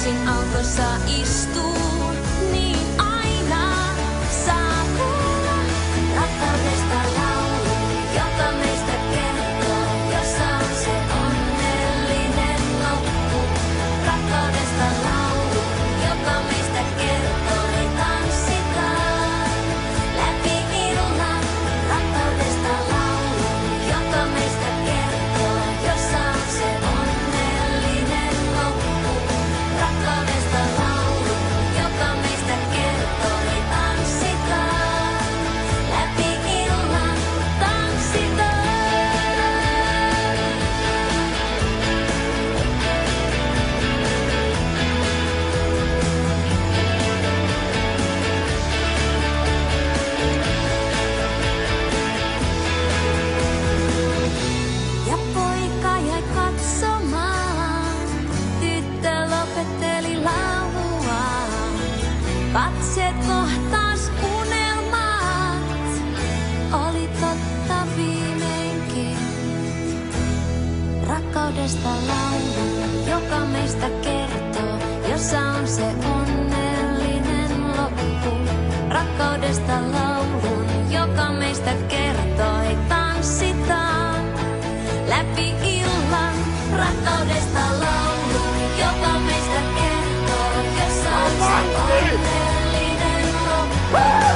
yksin autossa istuu, niin aina saa kuulla rakkaudesta laulu, joka meistä kertoo, jossa on se onnellinen loppu. Rakkaudesta laulu, joka meistä kertoo, ei tanssitaan läpi illan. Rakkaudesta laulu, joka meistä kertoo, jossa on se onnellinen loppu. Rakkaudesta laulu, joka meistä kertoo, ei tanssitaan läpi illan, tanssitaan. Ja poika jäi katsomaan, tyttö lopetteli lauluaan. Katseet kohtas unelmat, oli totta viimeinkin. Rakkaudesta laulu, joka meistä kertoo, jossa on se onnellinen loppu. Rakkaudesta laulun, joka meistä kertoo, ei tanssitaan läpi illan. Rakkaudesta laulun, joka meistä kertoo, jossa on se onnellinen loppu.